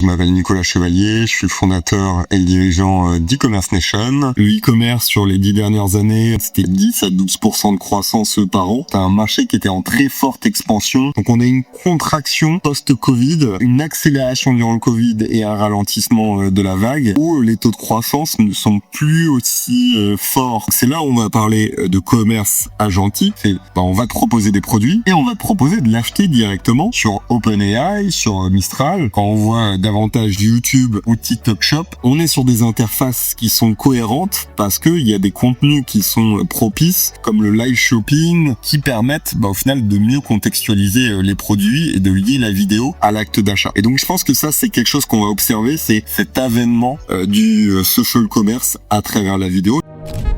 Je m'appelle Nicolas Chevalier, je suis le fondateur et le dirigeant d'e-commerce Nation. Le e-commerce sur les 10 dernières années, c'était 10 à 12% de croissance par an. C'est un marché qui était en très forte expansion. Donc on a une contraction post-Covid, une accélération durant le Covid et un ralentissement de la vague où les taux de croissance ne sont plus aussi forts. C'est là où on va parler de commerce agentique. On va te proposer des produits et on va te proposer de l'acheter directement sur OpenAI, sur Mistral. Quand on voit davantage YouTube ou TikTok Shop, on est sur des interfaces qui sont cohérentes parce qu'il y a des contenus qui sont propices, comme le live shopping, qui permettent au final de mieux contextualiser les produits et de lier la vidéo à l'acte d'achat. Et donc je pense que ça c'est quelque chose qu'on va observer, c'est cet avènement du social commerce à travers la vidéo.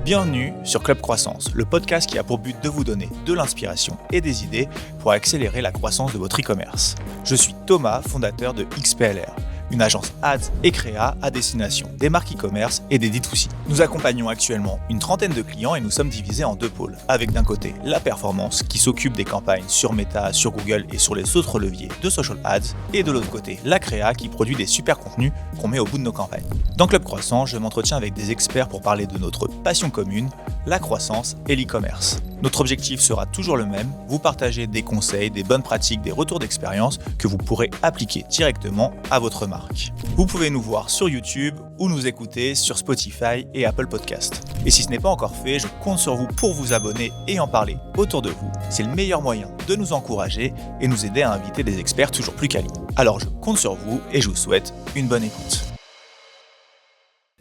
Bienvenue sur Club Croissance, le podcast qui a pour but de vous donner de l'inspiration et des idées pour accélérer la croissance de votre e-commerce. Je suis Thomas, fondateur de XPLR, une agence ads et créa à destination des marques e-commerce et des D2C. Nous accompagnons actuellement une trentaine de clients et nous sommes divisés en deux pôles, avec d'un côté la performance qui s'occupe des campagnes sur Meta, sur Google et sur les autres leviers de social ads, et de l'autre côté la créa qui produit des super contenus qu'on met au bout de nos campagnes. Dans Club Croissance, je m'entretiens avec des experts pour parler de notre passion commune, la croissance et l'e-commerce. Notre objectif sera toujours le même, vous partager des conseils, des bonnes pratiques, des retours d'expérience que vous pourrez appliquer directement à votre marque. Vous pouvez nous voir sur YouTube ou nous écouter sur Spotify et Apple Podcast. Et si ce n'est pas encore fait, je compte sur vous pour vous abonner et en parler autour de vous. C'est le meilleur moyen de nous encourager et nous aider à inviter des experts toujours plus quali. Alors je compte sur vous et je vous souhaite une bonne écoute.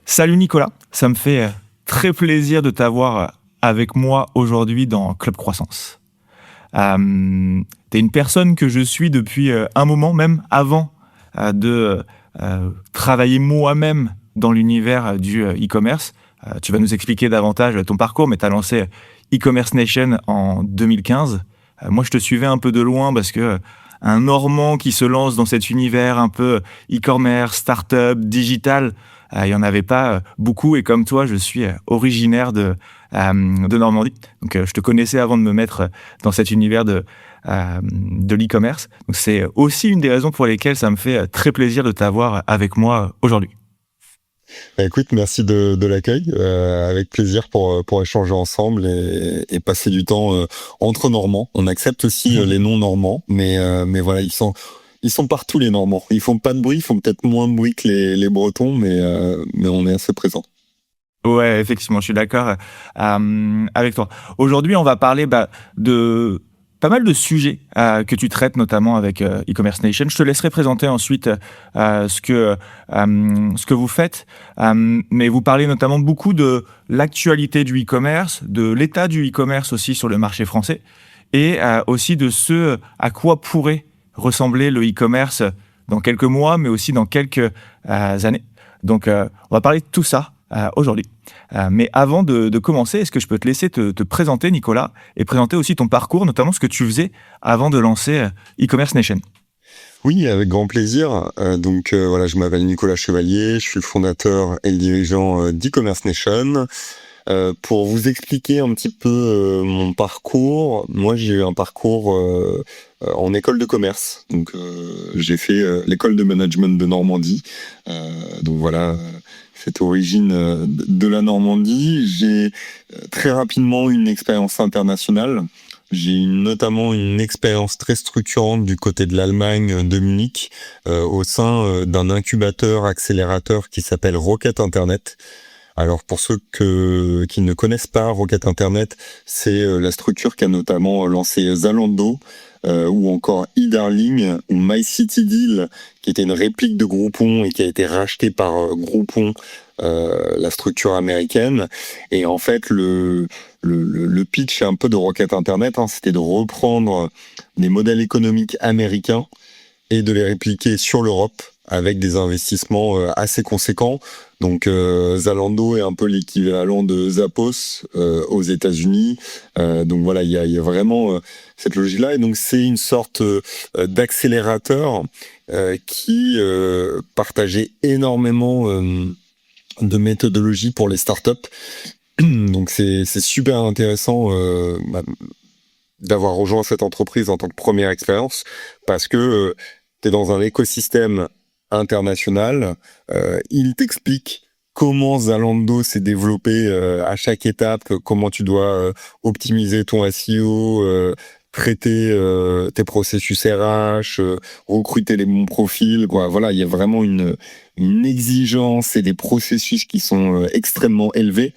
Salut Nicolas, ça me fait très plaisir de t'avoir avec moi aujourd'hui dans Club Croissance. T'es une personne que je suis depuis un moment, même avant de travailler moi-même dans l'univers du e-commerce. Tu vas nous expliquer davantage ton parcours, mais tu as lancé e-commerce Nation en 2015. Moi, je te suivais un peu de loin parce que un Normand qui se lance dans cet univers un peu e-commerce, start-up, digital, il n'y en avait pas beaucoup. Et comme toi, je suis originaire de Normandie. Donc, je te connaissais avant de me mettre dans cet univers de l'e-commerce. Donc, c'est aussi une des raisons pour lesquelles ça me fait très plaisir de t'avoir avec moi aujourd'hui. Écoute, merci de l'accueil. Avec plaisir pour échanger ensemble et passer du temps entre Normands. On accepte aussi les non-Normands, mais voilà, ils sont partout les Normands. Ils font pas de bruit, ils font peut-être moins de bruit que les Bretons, mais on est assez présents. Ouais, effectivement, je suis d'accord avec toi. Aujourd'hui, on va parler de pas mal de sujets que tu traites, notamment avec e-commerce Nation. Je te laisserai présenter ensuite ce que vous faites, mais vous parlez notamment beaucoup de l'actualité du e-commerce, de l'état du e-commerce aussi sur le marché français, et aussi de ce à quoi pourrait ressembler le e-commerce dans quelques mois, mais aussi dans quelques années. Donc, on va parler de tout ça aujourd'hui. Mais avant de commencer, est-ce que je peux te laisser te présenter, Nicolas, et présenter aussi ton parcours, notamment ce que tu faisais avant de lancer e-commerce Nation? Oui, avec grand plaisir. Voilà, je m'appelle Nicolas Chevalier, je suis le fondateur et le dirigeant d'e-commerce Nation. Pour vous expliquer un petit peu mon parcours, moi j'ai eu un parcours en école de commerce. Donc j'ai fait l'école de management de Normandie. Donc voilà, cette origine de la Normandie. J'ai très rapidement eu une expérience internationale. J'ai eu notamment une expérience très structurante du côté de l'Allemagne, de Munich, au sein d'un incubateur accélérateur qui s'appelle Rocket Internet. Alors pour ceux qui ne connaissent pas Rocket Internet, c'est la structure qui a notamment lancé Zalando, ou encore eDarling ou MyCityDeal, qui était une réplique de Groupon et qui a été racheté par Groupon, la structure américaine. Et en fait, le pitch un peu de Rocket Internet, c'était de reprendre des modèles économiques américains et de les répliquer sur l'Europe avec des investissements assez conséquents. Donc Zalando est un peu l'équivalent de Zappos aux États-Unis. Donc voilà, il y a vraiment cette logique-là. Et donc c'est une sorte d'accélérateur qui partageait énormément de méthodologies pour les startups. Donc c'est super intéressant d'avoir rejoint cette entreprise en tant que première expérience parce que t'es dans un écosystème international. Il t'explique comment Zalando s'est développé à chaque étape, comment tu dois optimiser ton SEO, traiter tes processus RH, recruter les bons profils. Quoi. Voilà, il y a vraiment une exigence et des processus qui sont extrêmement élevés,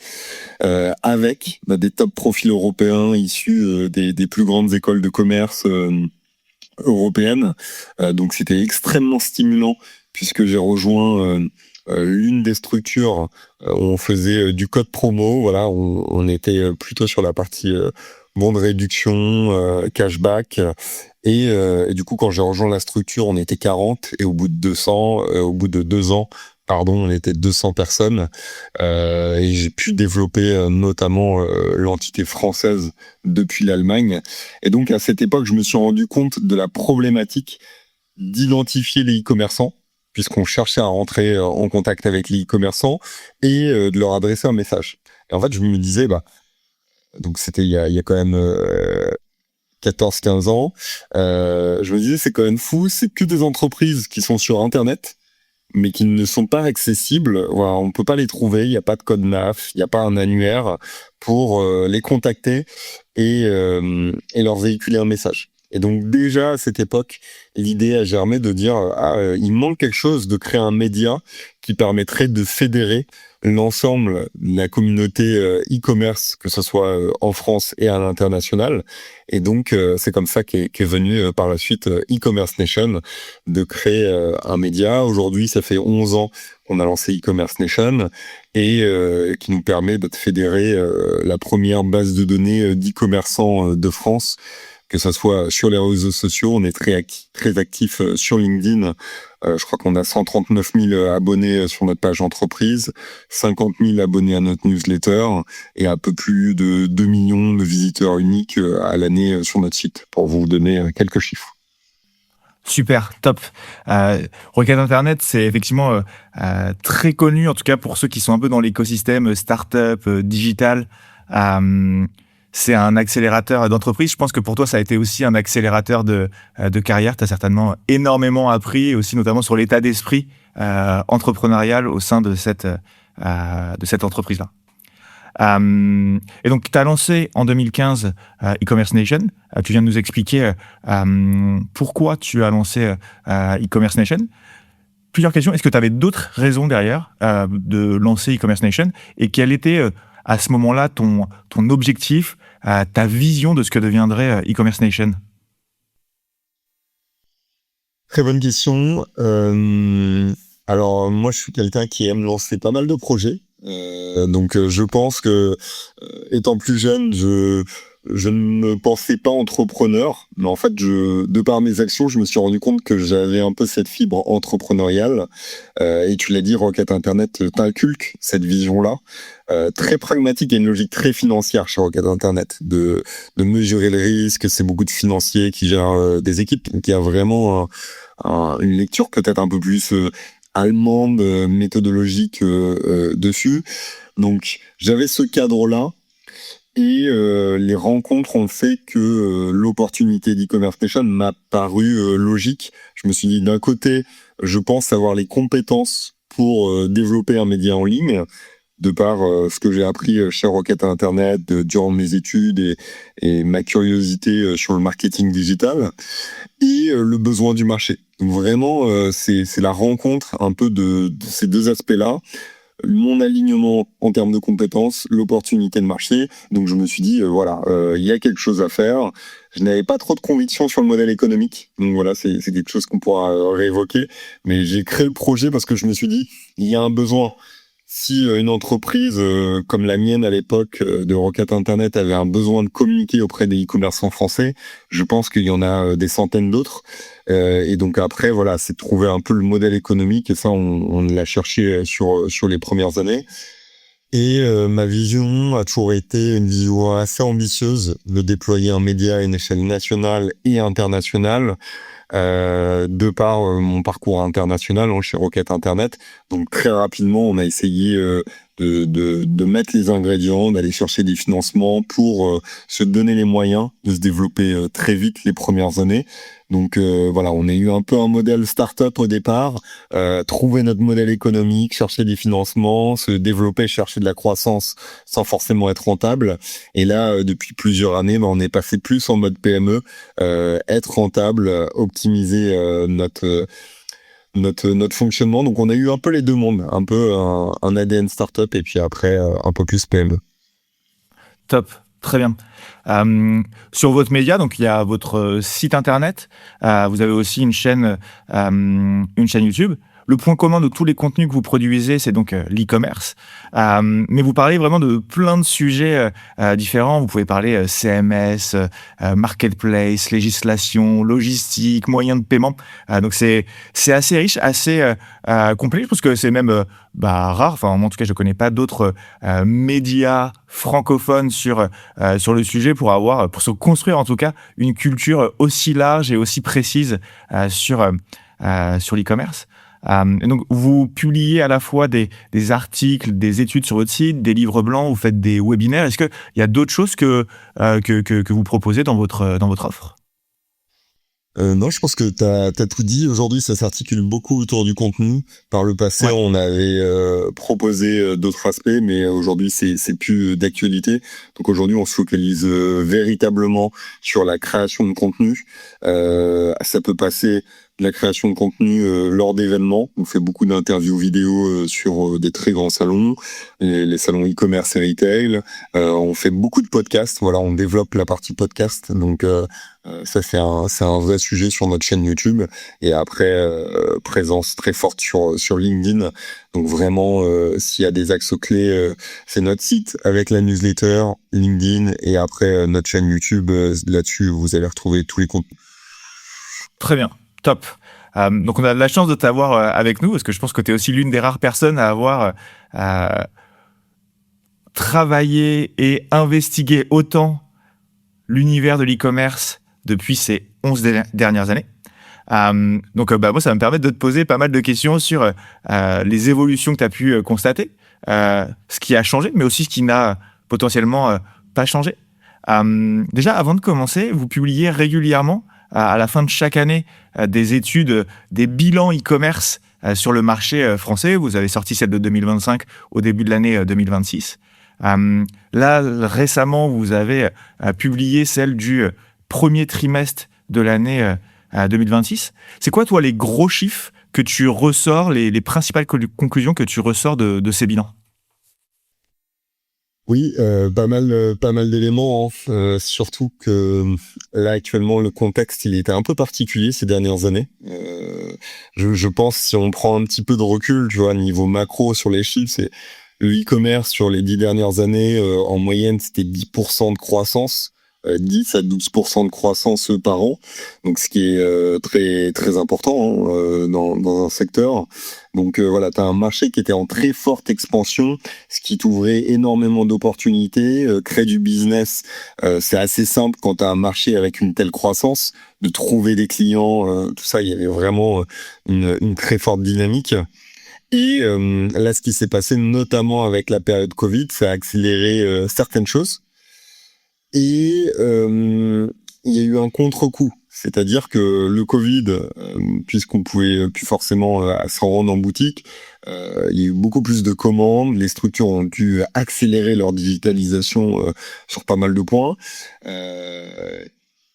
avec des top profils européens issus des plus grandes écoles de commerce européennes. Donc c'était extrêmement stimulant puisque j'ai rejoint l'une des structures où on faisait du code promo. Voilà, on était plutôt sur la partie bon de réduction, cashback. Et du coup, quand j'ai rejoint la structure, on était 40 et au bout de 2 ans, pardon, on était 200 personnes. Et j'ai pu développer notamment l'entité française depuis l'Allemagne. Et donc, à cette époque, je me suis rendu compte de la problématique d'identifier les e-commerçants, puisqu'on cherchait à rentrer en contact avec les e-commerçants et de leur adresser un message. Et en fait, je me disais, donc c'était il y a quand même 14-15 ans, je me disais, c'est quand même fou, c'est que des entreprises qui sont sur Internet, mais qui ne sont pas accessibles. Voilà, on peut pas les trouver, il n'y a pas de code NAF, il n'y a pas un annuaire pour les contacter et leur véhiculer un message. Et donc déjà à cette époque, l'idée a germé de dire il manque quelque chose, de créer un média qui permettrait de fédérer l'ensemble de la communauté e-commerce, que ce soit en France et à l'international. Et donc c'est comme ça qu'est venu par la suite e-commerce Nation, de créer un média. Aujourd'hui, ça fait 11 ans qu'on a lancé e-commerce Nation et qui nous permet de fédérer la première base de données d'e-commerçants de France, que ce soit sur les réseaux sociaux. On est très actif sur LinkedIn. Je crois qu'on a 139 000 abonnés sur notre page entreprise, 50 000 abonnés à notre newsletter et un peu plus de 2 millions de visiteurs uniques à l'année sur notre site, pour vous donner quelques chiffres. Super, top. Rocket Internet, c'est effectivement très connu, en tout cas pour ceux qui sont un peu dans l'écosystème startup, digital. C'est un accélérateur d'entreprise. Je pense que pour toi, ça a été aussi un accélérateur de carrière. Tu as certainement énormément appris, aussi notamment sur l'état d'esprit entrepreneurial au sein de cette entreprise-là. Et donc, tu as lancé en 2015 e-commerce Nation. Tu viens de nous expliquer pourquoi tu as lancé e-commerce Nation. Plusieurs questions. Est-ce que tu avais d'autres raisons derrière de lancer e-commerce Nation? Et quel était à ce moment-là ton objectif, ta vision de ce que deviendrait e-commerce Nation? Très bonne question. Alors moi, je suis quelqu'un qui aime lancer pas mal de projets. Donc je pense que étant plus jeune, je ne me pensais pas entrepreneur, mais en fait, de par mes actions, je me suis rendu compte que j'avais un peu cette fibre entrepreneuriale. Et tu l'as dit, Rocket Internet t'inculque cette vision-là, très pragmatique et une logique très financière chez Rocket Internet, de mesurer les risques. C'est beaucoup de financiers qui gèrent des équipes, donc il y a vraiment une lecture peut-être un peu plus allemande, méthodologique dessus. Donc j'avais ce cadre-là. Et les rencontres ont fait que l'opportunité d'e-commerce Nation m'a paru logique. Je me suis dit, d'un côté, je pense avoir les compétences pour développer un média en ligne, de par ce que j'ai appris chez Rocket Internet durant mes études et ma curiosité sur le marketing digital, et le besoin du marché. Donc vraiment, c'est la rencontre un peu de ces deux aspects-là. Mon alignement en termes de compétences, l'opportunité de marché. Donc je me suis dit, il y a quelque chose à faire. Je n'avais pas trop de conviction sur le modèle économique. Donc voilà, c'est quelque chose qu'on pourra réévoquer. Mais j'ai créé le projet parce que je me suis dit, il y a un besoin. Si une entreprise comme la mienne à l'époque de Rocket Internet avait un besoin de communiquer auprès des e-commerçants français, je pense qu'il y en a des centaines d'autres. Et donc après, voilà, c'est de trouver un peu le modèle économique, et ça, on l'a cherché sur les premières années. Et ma vision a toujours été une vision assez ambitieuse, de déployer un média à une échelle nationale et internationale, de par mon parcours international chez Rocket Internet. Donc très rapidement, on a essayé de mettre les ingrédients, d'aller chercher des financements pour se donner les moyens de se développer très vite les premières années. Donc voilà, on a eu un peu un modèle start-up au départ, trouver notre modèle économique, chercher des financements, se développer, chercher de la croissance sans forcément être rentable. Et là, depuis plusieurs années, on est passé plus en mode PME, être rentable, optimiser notre fonctionnement. Donc on a eu un peu les deux mondes, un peu un ADN startup et puis après un peu plus PME. Top, très bien. Sur votre média, donc il y a votre site internet, vous avez aussi une chaîne YouTube. Le point commun de tous les contenus que vous produisez, c'est donc l'e-commerce. Mais vous parlez vraiment de plein de sujets différents. Vous pouvez parler CMS, marketplace, législation, logistique, moyens de paiement. Donc c'est assez riche, assez complet. Je pense que c'est même rare. Enfin, en tout cas, je connais pas d'autres médias francophones sur le sujet pour se construire en tout cas une culture aussi large et aussi précise sur l'e-commerce. Et donc, vous publiez à la fois des articles, des études sur votre site, des livres blancs, vous faites des webinaires. Est-ce qu'il y a d'autres choses que vous proposez dans votre offre? Non, je pense que t'as tout dit. Aujourd'hui, ça s'articule beaucoup autour du contenu. Par le passé, Ouais. on avait proposé d'autres aspects, mais aujourd'hui, c'est plus d'actualité. Donc aujourd'hui, on se focalise véritablement sur la création de contenu. Ça peut passer de la création de contenu lors d'événements. On fait beaucoup d'interviews vidéo sur des très grands salons, les salons e-commerce et retail. On fait beaucoup de podcasts. Voilà, on développe la partie podcast. Donc ça c'est un vrai sujet sur notre chaîne YouTube. Et après présence très forte sur LinkedIn. Donc vraiment s'il y a des axes clés, c'est notre site avec la newsletter, LinkedIn et après notre chaîne YouTube. Là-dessus vous allez retrouver tous les contenus. Très bien, top. Donc on a de la chance de t'avoir avec nous parce que je pense que tu es aussi l'une des rares personnes à avoir travaillé et investigué autant l'univers de l'e-commerce depuis ces 11 dernières années. Donc moi, ça va me permettre de te poser pas mal de questions sur les évolutions que tu as pu constater, ce qui a changé, mais aussi ce qui n'a potentiellement pas changé. Déjà, avant de commencer, vous publiez régulièrement, à la fin de chaque année, des études, des bilans e-commerce sur le marché français. Vous avez sorti celle de 2025 au début de l'année 2026. Là, récemment, vous avez publié celle du premier trimestre de l'année 2026. C'est quoi, toi, les gros chiffres que tu ressors, les principales conclusions que tu ressors de ces bilans? Oui, pas mal d'éléments, hein. Surtout que là actuellement le contexte il était un peu particulier ces dernières années. Je pense si on prend un petit peu de recul, tu vois, niveau macro sur les chiffres, c'est le e-commerce sur les 10 dernières années en moyenne c'était 10% de croissance. 10 à 12% de croissance par an, donc ce qui est très très important hein, dans un secteur. Donc voilà, tu as un marché qui était en très forte expansion, ce qui t'ouvrait énormément d'opportunités, crée du business. C'est assez simple quand tu as un marché avec une telle croissance, de trouver des clients, tout ça, il y avait vraiment une très forte dynamique. Et là, ce qui s'est passé, notamment avec la période Covid, ça a accéléré certaines choses. Et il y a eu un contre-coup, c'est-à-dire que le Covid, puisqu'on pouvait plus forcément s'en rendre en boutique, il y a eu beaucoup plus de commandes, les structures ont dû accélérer leur digitalisation sur pas mal de points,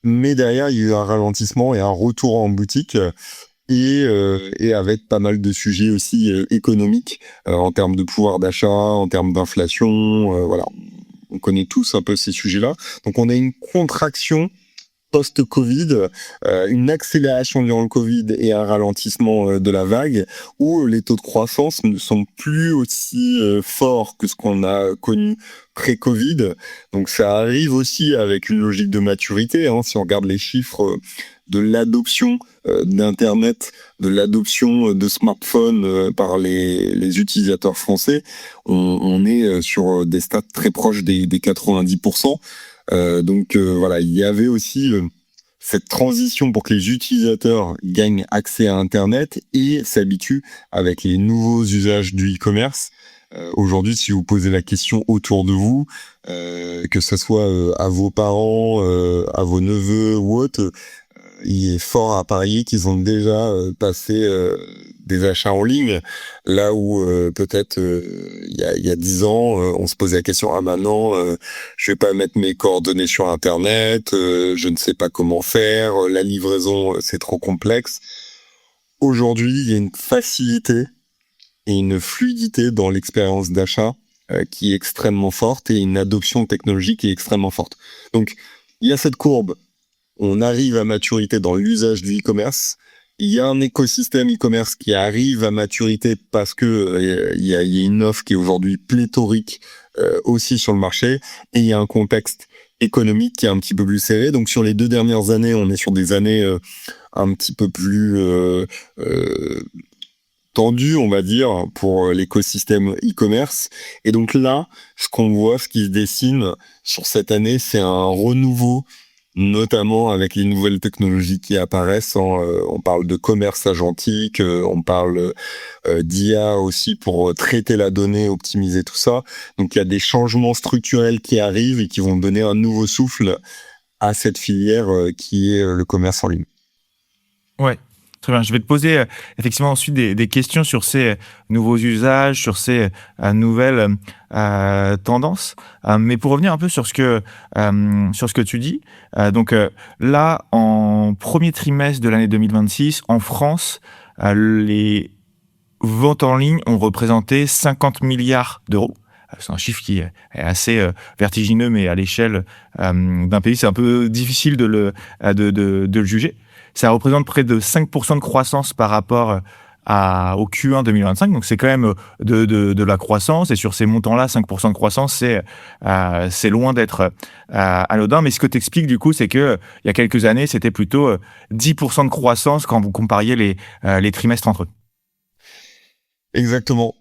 mais derrière il y a eu un ralentissement et un retour en boutique. Et avec pas mal de sujets aussi économiques en termes de pouvoir d'achat, en termes d'inflation, voilà. On connaît tous un peu ces sujets-là. Donc on a une contraction post-Covid, une accélération durant le Covid et un ralentissement de la vague où les taux de croissance ne sont plus aussi forts que ce qu'on a connu pré-Covid. Donc ça arrive aussi avec une logique de maturité. Hein, si on regarde les chiffres de l'adoption d'Internet, de l'adoption de smartphones par les utilisateurs français, on est sur des stats très proches des 90%. Donc voilà, il y avait aussi cette transition pour que les utilisateurs gagnent accès à Internet et s'habituent avec les nouveaux usages du e-commerce Aujourd'hui, si vous posez la question autour de vous, que ce soit à vos parents, à vos neveux ou autres, il est fort à parier qu'ils ont déjà passé des achats en ligne, là où peut-être il y a 10 ans, on se posait la question, ah maintenant, je vais pas mettre mes coordonnées sur Internet, je ne sais pas comment faire, la livraison, c'est trop complexe. Aujourd'hui, il y a une facilité et une fluidité dans l'expérience d'achat qui est extrêmement forte et une adoption technologique qui est extrêmement forte. Donc, il y a cette courbe. On arrive à maturité dans l'usage du e-commerce. Il y a un écosystème e-commerce qui arrive à maturité parce que il y a une offre qui est aujourd'hui pléthorique aussi sur le marché, et il y a un contexte économique qui est un petit peu plus serré. Donc sur les 2 dernières années, on est sur des années un petit peu plus tendues, on va dire, pour l'écosystème e-commerce. Et donc là, ce qu'on voit, ce qui se dessine sur cette année, c'est un renouveau, notamment avec les nouvelles technologies qui apparaissent. On parle de commerce agentique, on parle d'IA aussi pour traiter la donnée, optimiser tout ça. Donc il y a des changements structurels qui arrivent et qui vont donner un nouveau souffle à cette filière qui est le commerce en ligne. Ouais. Très bien. Je vais te poser effectivement ensuite des questions sur ces nouveaux usages, sur ces nouvelles tendances. Mais pour revenir un peu sur ce que tu dis, donc là, en premier trimestre de l'année 2026, en France, les ventes en ligne ont représenté 50 milliards d'euros. C'est un chiffre qui est assez vertigineux, mais à l'échelle d'un pays, c'est un peu difficile de le juger. Ça représente près de 5% de croissance par rapport au Q1 2025. Donc, c'est quand même de la croissance. Et sur ces montants-là, 5% de croissance, c'est loin d'être anodin. Mais ce que tu expliques, du coup, c'est que il y a quelques années, c'était plutôt 10% de croissance quand vous compariez les trimestres entre eux. Exactement.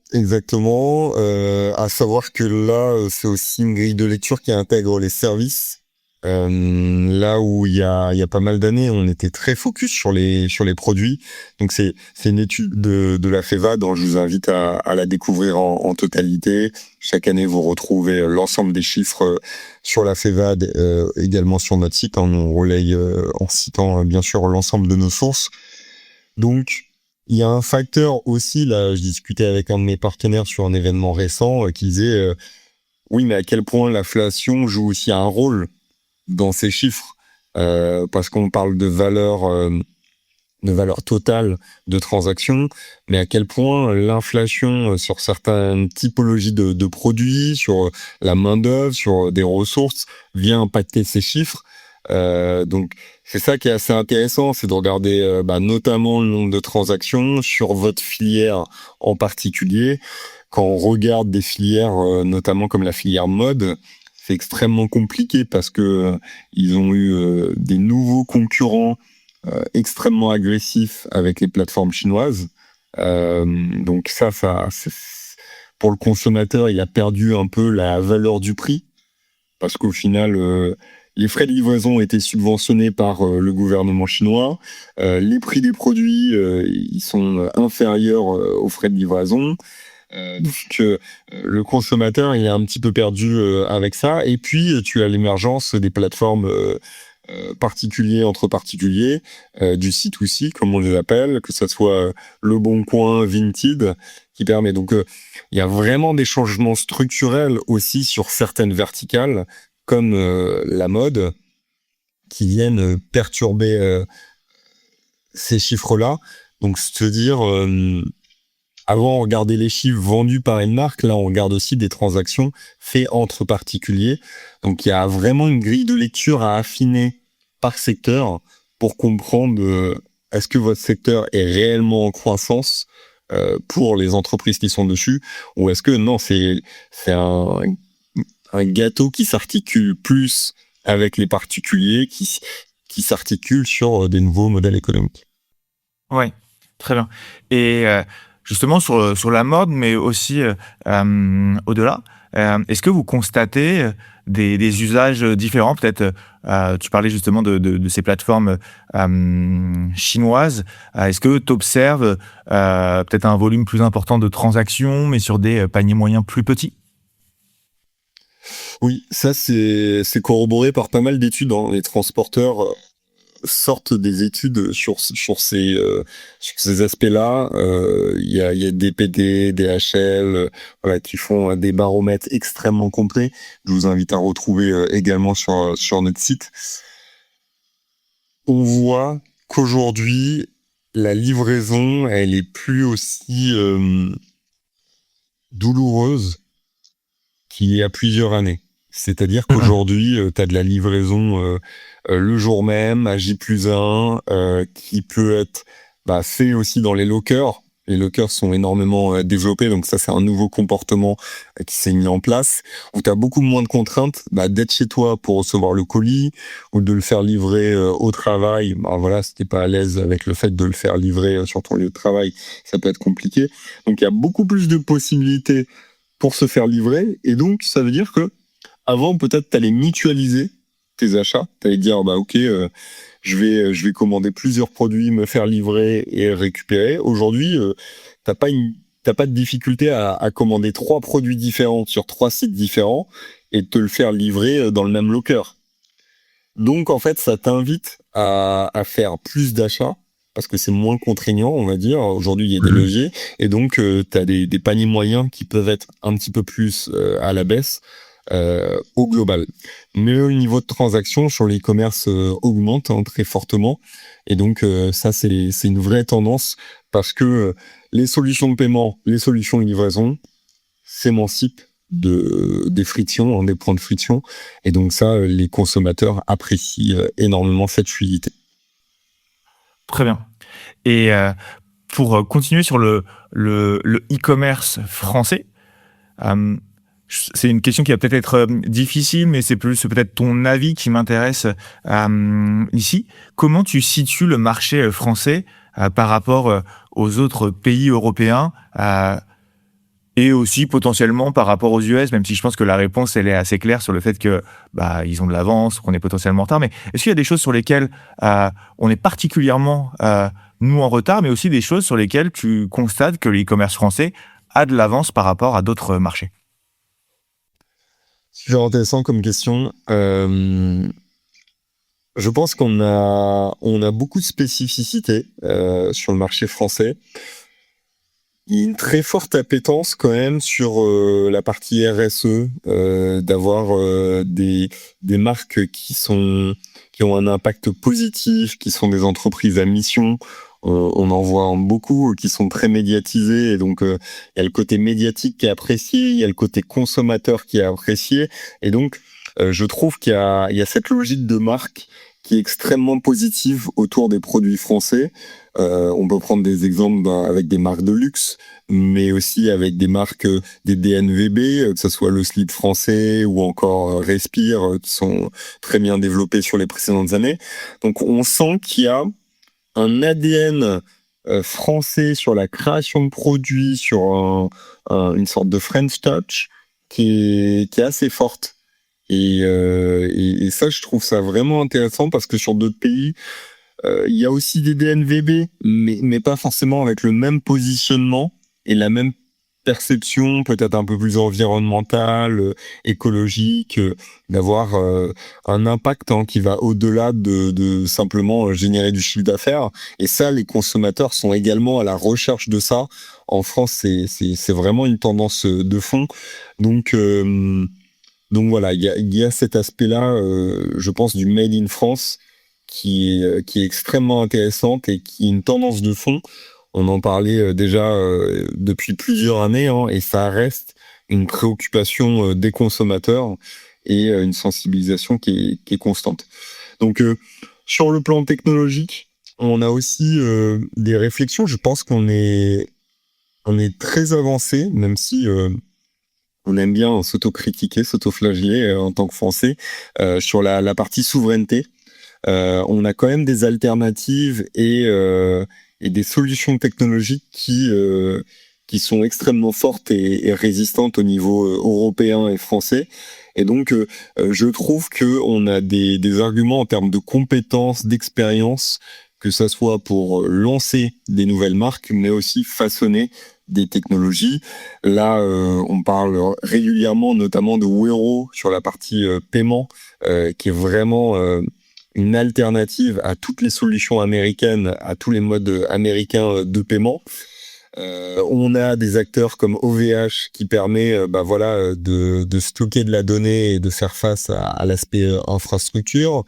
À savoir que là, c'est aussi une grille de lecture qui intègre les services. Là où il y a pas mal d'années, on était très focus sur les produits. Donc c'est une étude de la FEVA dont je vous invite à la découvrir en totalité. Chaque année, vous retrouvez l'ensemble des chiffres sur la FEVA, également sur notre site. On relaye en citant bien sûr l'ensemble de nos sources. Donc il y a un facteur aussi, là, je discutais avec un de mes partenaires sur un événement récent qui disait oui, mais à quel point l'inflation joue aussi un rôle dans ces chiffres, parce qu'on parle de valeur totale de transactions, mais à quel point l'inflation sur certaines typologies de produits, sur la main-d'œuvre, sur des ressources, vient impacter ces chiffres. Donc c'est ça qui est assez intéressant, c'est de regarder notamment le nombre de transactions sur votre filière en particulier. Quand on regarde des filières, notamment comme la filière mode, c'est extrêmement compliqué parce que ils ont eu des nouveaux concurrents extrêmement agressifs avec les plateformes chinoises. Donc ça c'est, pour le consommateur, il a perdu un peu la valeur du prix parce qu'au final, les frais de livraison ont été subventionnés par le gouvernement chinois. Les prix des produits, ils sont inférieurs aux frais de livraison. Donc le consommateur il est un petit peu perdu avec ça, et puis tu as l'émergence des plateformes particuliers entre particuliers, du C2C comme on les appelle, que ça soit Le Bon Coin, Vinted, qui permet donc il y a vraiment des changements structurels aussi sur certaines verticales comme la mode qui viennent perturber ces chiffres-là. Donc se dire avant, on regardait les chiffres vendus par une marque. Là, on regarde aussi des transactions faites entre particuliers. Donc, il y a vraiment une grille de lecture à affiner par secteur pour comprendre est-ce que votre secteur est réellement en croissance pour les entreprises qui sont dessus, ou est-ce que non, c'est un gâteau qui s'articule plus avec les particuliers, qui s'articule sur des nouveaux modèles économiques. Ouais, très bien. Et justement sur la mode, mais aussi au-delà, Est-ce que vous constatez des usages différents? Peut-être, tu parlais justement de ces plateformes chinoises. Est-ce que tu observes peut-être un volume plus important de transactions, mais sur des paniers moyens plus petits? Oui, ça c'est corroboré par pas mal d'études, hein. Les transporteurs sortent des études sur ces aspects-là. Il y a DPD, DHL, voilà, qui font des baromètres extrêmement complets. Je vous invite à retrouver également sur notre site. On voit qu'aujourd'hui, la livraison, elle est plus aussi douloureuse qu'il y a plusieurs années. C'est-à-dire qu'aujourd'hui, tu as de la livraison le jour même, à J+1, qui peut être fait aussi dans les lockers. Les lockers sont énormément développés, donc ça, c'est un nouveau comportement qui s'est mis en place, où tu as beaucoup moins de contraintes d'être chez toi pour recevoir le colis, ou de le faire livrer au travail. Voilà, si t'es pas à l'aise avec le fait de le faire livrer sur ton lieu de travail, ça peut être compliqué. Donc, il y a beaucoup plus de possibilités pour se faire livrer, et donc, ça veut dire que avant, peut-être, t'allais mutualiser tes achats. T'allais dire, ok, je vais commander plusieurs produits, me faire livrer et récupérer. Aujourd'hui, t'as pas de difficulté à commander 3 produits différents sur 3 sites différents et te le faire livrer dans le même locker. Donc, en fait, ça t'invite à faire plus d'achats parce que c'est moins contraignant, on va dire. Aujourd'hui, il y a des leviers et donc, t'as des paniers moyens qui peuvent être un petit peu plus à la baisse. Au global. Mais le niveau de transaction sur les commerces augmente très fortement. Et donc, ça, c'est une vraie tendance parce que les solutions de paiement, les solutions de livraison s'émancipent des frictions, des points de friction. Et donc ça, les consommateurs apprécient énormément cette fluidité. Très bien. Et pour continuer sur le e-commerce français, c'est une question qui va peut-être être difficile, mais c'est peut-être ton avis qui m'intéresse ici. Comment tu situes le marché français par rapport aux autres pays européens et aussi potentiellement par rapport aux US, même si je pense que la réponse elle est assez claire sur le fait que ils ont de l'avance, qu'on est potentiellement en retard. Mais est-ce qu'il y a des choses sur lesquelles on est particulièrement nous en retard, mais aussi des choses sur lesquelles tu constates que l'e-commerce français a de l'avance par rapport à d'autres marchés? Super intéressant comme question. Je pense qu'on a beaucoup de spécificités sur le marché français. Il y a une très forte appétence quand même sur la partie RSE, d'avoir des marques qui ont un impact positif, qui sont des entreprises à mission. On en voit beaucoup qui sont très médiatisés et donc il y a le côté médiatique qui est apprécié, il y a le côté consommateur qui est apprécié et donc je trouve qu'il y a cette logique de marque qui est extrêmement positive autour des produits français. On peut prendre des exemples avec des marques de luxe, mais aussi avec des marques des DNVB, que ce soit le slip français ou encore Respire, qui sont très bien développés sur les précédentes années. Donc on sent qu'il y a un ADN français sur la création de produits, sur une sorte de French touch qui est assez forte. Et ça, je trouve ça vraiment intéressant parce que sur d'autres pays, il y a aussi des DNVB, mais pas forcément avec le même positionnement et la même perception, peut-être un peu plus environnementale, écologique, d'avoir un impact qui va au-delà de simplement générer du chiffre d'affaires. Et ça, les consommateurs sont également à la recherche de ça. En France, c'est vraiment une tendance de fond. Donc voilà, il y a cet aspect-là, je pense, du Made in France qui est extrêmement intéressante et qui est une tendance de fond. On en parlait déjà depuis plusieurs années, et ça reste une préoccupation des consommateurs et une sensibilisation qui est constante. Donc sur le plan technologique, on a aussi des réflexions. Je pense qu'on est très avancé, même si on aime bien s'autocritiquer, s'autoflageller en tant que Français sur la partie souveraineté. On a quand même des alternatives et des solutions technologiques qui qui sont extrêmement fortes et résistantes au niveau européen et français. Et donc, je trouve que on a des arguments en termes de compétences, d'expérience, que ça soit pour lancer des nouvelles marques, mais aussi façonner des technologies. Là, on parle régulièrement, notamment de Wero sur la partie paiement, qui est vraiment une alternative à toutes les solutions américaines, à tous les modes américains de paiement. On a des acteurs comme OVH qui permet de stocker de la donnée et de faire face à l'aspect infrastructure.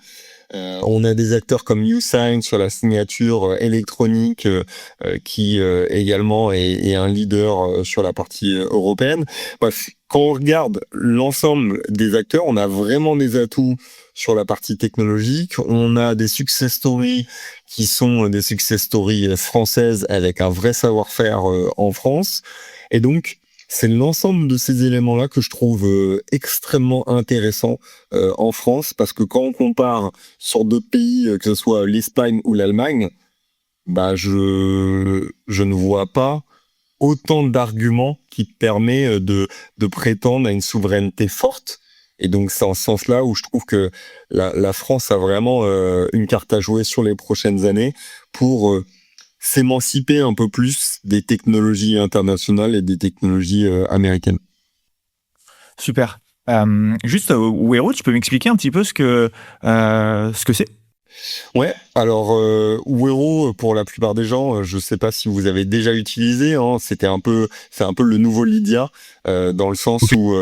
On a des acteurs comme YouSign sur la signature électronique qui également est un leader sur la partie européenne. Bref, quand on regarde l'ensemble des acteurs, on a vraiment des atouts sur la partie technologique. On a des success stories qui sont des success stories françaises avec un vrai savoir-faire en France. Et donc, c'est l'ensemble de ces éléments-là que je trouve extrêmement intéressant en France, parce que quand on compare sur d'autres pays, que ce soit l'Espagne ou l'Allemagne, je ne vois pas autant d'arguments qui permettent de prétendre à une souveraineté forte. Et donc c'est en ce sens-là où je trouve que la France a vraiment une carte à jouer sur les prochaines années pour s'émanciper un peu plus des technologies internationales et des technologies américaines. Super. Juste, Wero, tu peux m'expliquer un petit peu ce que c'est? Ouais, alors Wero, pour la plupart des gens, je sais pas si vous avez déjà utilisé, hein, c'est un peu le nouveau Lydia, dans le sens où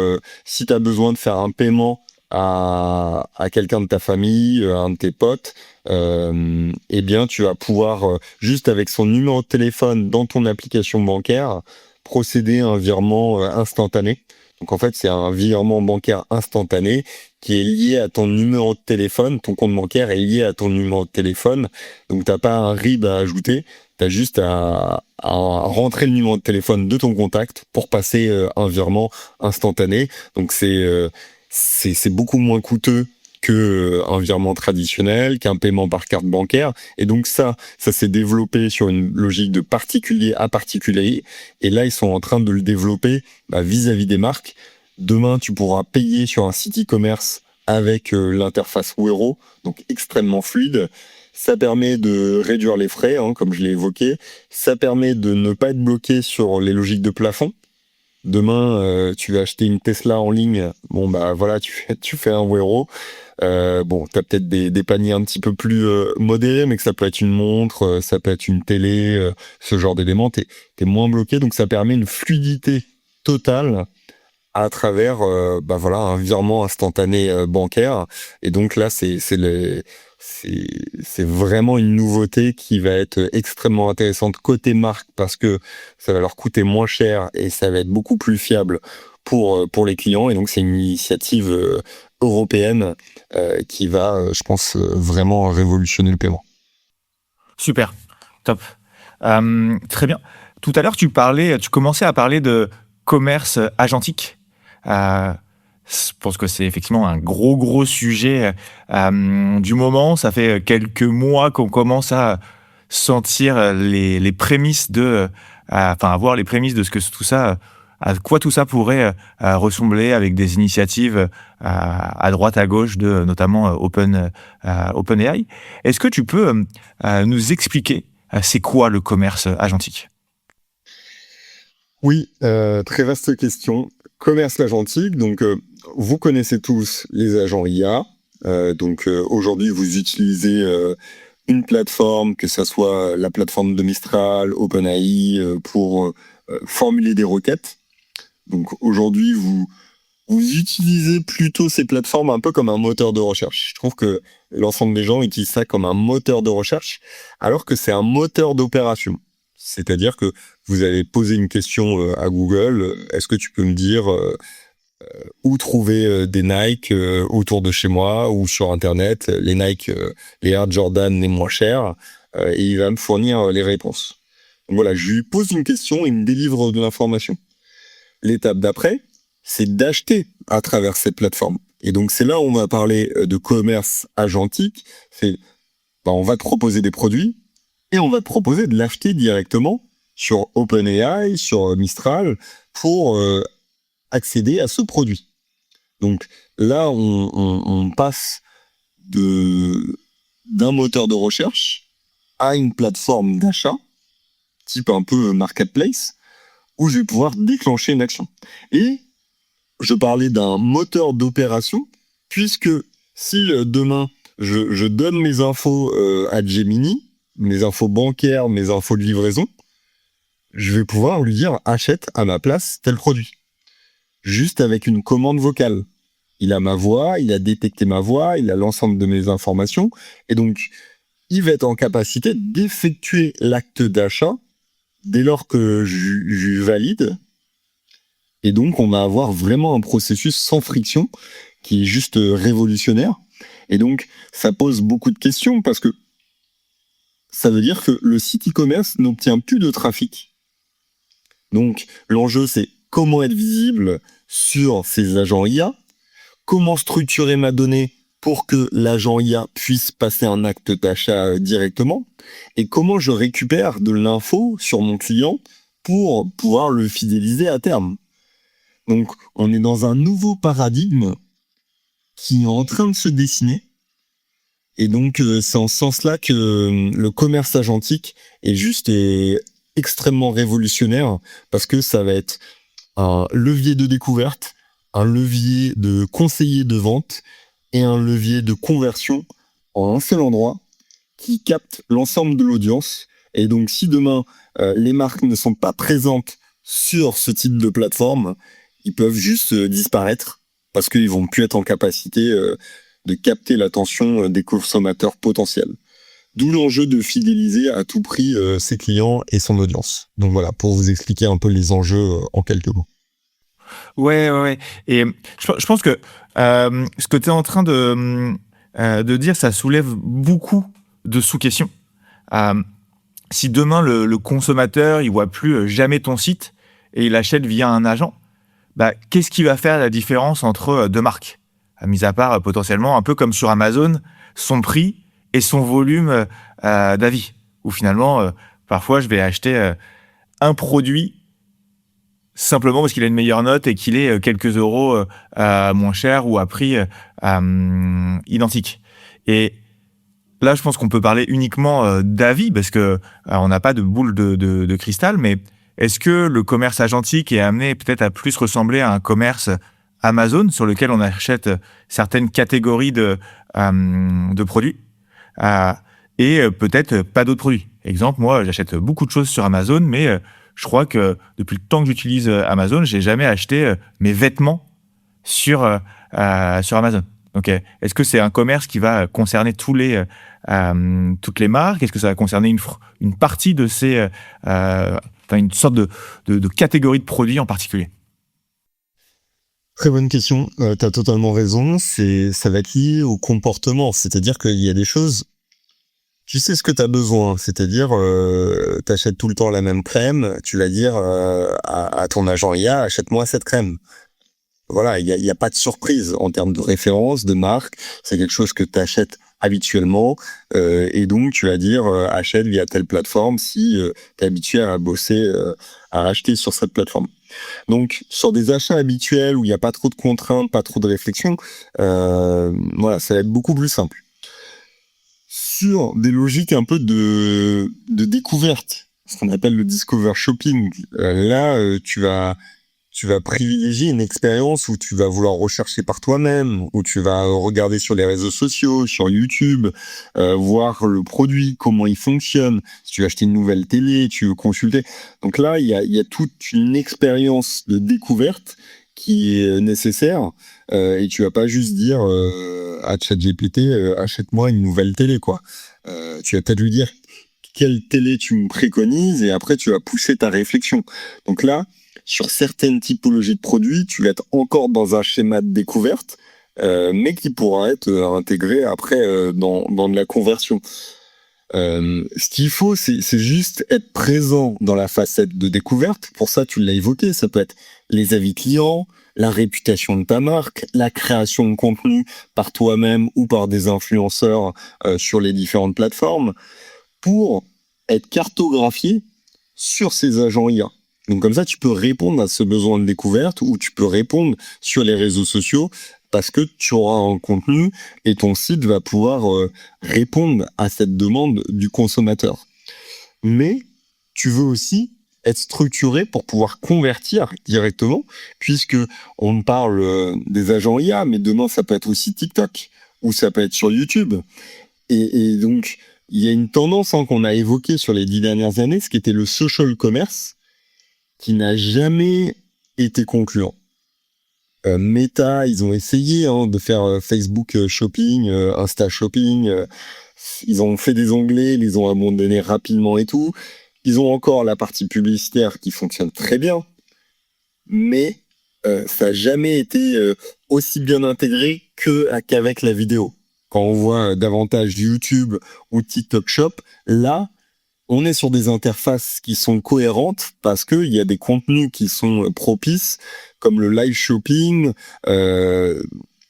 si tu as besoin de faire un paiement à quelqu'un de ta famille, un de tes potes, eh bien tu vas pouvoir juste avec son numéro de téléphone dans ton application bancaire procéder à un virement instantané. Donc en fait, c'est un virement bancaire instantané qui est lié à ton numéro de téléphone. Ton compte bancaire est lié à ton numéro de téléphone. Donc t'as pas un RIB à ajouter. T'as juste à rentrer le numéro de téléphone de ton contact pour passer un virement instantané. Donc c'est beaucoup moins coûteux que un virement traditionnel, qu'un paiement par carte bancaire. Et donc ça s'est développé sur une logique de particulier à particulier. Et là, ils sont en train de le développer vis-à-vis des marques. Demain, tu pourras payer sur un site e-commerce avec l'interface Wero, donc extrêmement fluide. Ça permet de réduire les frais, hein, comme je l'ai évoqué. Ça permet de ne pas être bloqué sur les logiques de plafond. Demain, tu vas acheter une Tesla en ligne. Bon, voilà, tu fais un Wero. T'as peut-être des paniers un petit peu plus modérés, mais que ça peut être une montre, ça peut être une télé, ce genre d'éléments. T'es moins bloqué, donc ça permet une fluidité totale à travers un virement instantané bancaire. Et donc là, c'est vraiment une nouveauté qui va être extrêmement intéressante côté marque, parce que ça va leur coûter moins cher et ça va être beaucoup plus fiable pour les clients. Et donc c'est une initiative européenne qui va, je pense, vraiment révolutionner le paiement. Super, top. Très bien. Tout à l'heure, tu commençais à parler de commerce agentique. Je pense que c'est effectivement un gros sujet du moment. Ça fait quelques mois qu'on commence à sentir les prémices avoir les prémices de ce que tout ça, à quoi tout ça pourrait ressembler, avec des initiatives à droite à gauche de notamment OpenAI. Est-ce que tu peux nous expliquer c'est quoi le commerce agentique? Oui, très vaste question. Commerce agentique, donc vous connaissez tous les agents IA. Aujourd'hui, vous utilisez une plateforme, que ça soit la plateforme de Mistral, OpenAI, pour formuler des requêtes. Donc aujourd'hui, vous utilisez plutôt ces plateformes un peu comme un moteur de recherche. Je trouve que l'ensemble des gens utilisent ça comme un moteur de recherche, alors que c'est un moteur d'opération. C'est-à-dire que vous allez poser une question à Google. Est-ce que tu peux me dire où trouver des Nike autour de chez moi ou sur Internet, les Nike, les Air Jordan les moins chers, et il va me fournir les réponses. Donc voilà, je lui pose une question, il me délivre de l'information. L'étape d'après, c'est d'acheter à travers cette plateforme. Et donc c'est là où on va parler de commerce agentique. On va te proposer des produits et on va te proposer de l'acheter directement sur OpenAI, sur Mistral, pour accéder à ce produit. Donc là, on passe d'un moteur de recherche à une plateforme d'achat, type un peu marketplace, où je vais pouvoir déclencher une action. Et je parlais d'un moteur d'opération, puisque si demain, je donne mes infos à Gemini, mes infos bancaires, mes infos de livraison, je vais pouvoir lui dire « achète à ma place tel produit ». Juste avec une commande vocale. Il a ma voix, il a détecté ma voix, il a l'ensemble de mes informations, et donc il va être en capacité d'effectuer l'acte d'achat dès lors que je valide. Et donc on va avoir vraiment un processus sans friction qui est juste révolutionnaire. Et donc ça pose beaucoup de questions parce que ça veut dire que le site e-commerce n'obtient plus de trafic. Donc l'enjeu, c'est comment être visible sur ces agents IA, comment structurer ma donnée pour que l'agent IA puisse passer un acte d'achat directement, et comment je récupère de l'info sur mon client pour pouvoir le fidéliser à terme. Donc on est dans un nouveau paradigme qui est en train de se dessiner. Et donc, c'est en ce sens-là que le commerce agentique est extrêmement révolutionnaire parce que ça va être un levier de découverte, un levier de conseiller de vente et un levier de conversion en un seul endroit qui capte l'ensemble de l'audience. Et donc, si demain, les marques ne sont pas présentes sur ce type de plateforme, ils peuvent juste disparaître parce qu'ils vont plus être en capacité de capter l'attention des consommateurs potentiels. D'où l'enjeu de fidéliser à tout prix ses clients et son audience. Donc voilà, pour vous expliquer un peu les enjeux en quelques mots. Ouais. Et je pense que ce que tu es en train de dire, ça soulève beaucoup de sous-questions. Si demain, le consommateur, il voit plus jamais ton site et il achète via un agent, bah, qu'est-ce qui va faire la différence entre deux marques ? Mis à part potentiellement, un peu comme sur Amazon, son prix et son volume d'avis. Où finalement, parfois, je vais acheter un produit simplement parce qu'il a une meilleure note et qu'il est quelques euros moins cher ou à prix identique. Et là, je pense qu'on peut parler uniquement d'avis parce que on n'a pas de boule de cristal, mais est-ce que le commerce agentique est amené peut-être à plus ressembler à un commerce Amazon sur lequel on achète certaines catégories de produits et peut-être pas d'autres produits. Exemple, moi, j'achète beaucoup de choses sur Amazon, mais je crois que depuis le temps que j'utilise Amazon, j'ai jamais acheté mes vêtements sur Amazon. Donc, est-ce que c'est un commerce qui va concerner toutes les marques ? Est-ce que ça va concerner une partie de ces, une sorte de catégorie de produits en particulier ? Très bonne question. T'as totalement raison. Ça va être lié au comportement. C'est-à-dire qu'il y a des choses, tu sais ce que t'as besoin. C'est-à-dire, t'achètes tout le temps la même crème. Tu vas dire à ton agent IA, achète-moi cette crème. Voilà, il y a pas de surprise en termes de référence, de marque. C'est quelque chose que t'achètes habituellement. Et donc, tu vas dire, achète via telle plateforme si t'es habitué à bosser, à acheter sur cette plateforme. Donc, sur des achats habituels où il n'y a pas trop de contraintes, pas trop de réflexion, voilà, ça va être beaucoup plus simple. Sur des logiques un peu de découverte, ce qu'on appelle le discover shopping, là, tu vas privilégier une expérience où tu vas vouloir rechercher par toi-même, où tu vas regarder sur les réseaux sociaux, sur YouTube, voir le produit, comment il fonctionne. Si tu veux acheter une nouvelle télé, tu veux consulter. Donc là, il y a toute une expérience de découverte qui est nécessaire. Et tu vas pas juste dire à ChatGPT, achète-moi une nouvelle télé, quoi. Tu vas peut-être lui dire quelle télé tu me préconises et après tu vas pousser ta réflexion. Donc là, sur certaines typologies de produits, tu vas être encore dans un schéma de découverte, mais qui pourra être intégré après dans de la conversion. Ce qu'il faut, c'est juste être présent dans la facette de découverte. Pour ça, tu l'as évoqué, ça peut être les avis clients, la réputation de ta marque, la création de contenu par toi-même ou par des influenceurs sur les différentes plateformes, pour être cartographié sur ces agents IA. Donc comme ça, tu peux répondre à ce besoin de découverte ou tu peux répondre sur les réseaux sociaux parce que tu auras un contenu et ton site va pouvoir répondre à cette demande du consommateur. Mais tu veux aussi être structuré pour pouvoir convertir directement, puisque on parle des agents IA, mais demain ça peut être aussi TikTok ou ça peut être sur YouTube. Et donc il y a une tendance qu'on a évoquée sur les 10 dernières années, ce qui était le social commerce, qui n'a jamais été concluant. Meta, ils ont essayé de faire Facebook Shopping, Insta Shopping. Ils ont fait des onglets, ils les ont abandonnés rapidement et tout. Ils ont encore la partie publicitaire qui fonctionne très bien, mais ça n'a jamais été aussi bien intégré qu'avec la vidéo. Quand on voit davantage YouTube ou TikTok Shop, là, on est sur des interfaces qui sont cohérentes parce qu'il y a des contenus qui sont propices, comme le live shopping,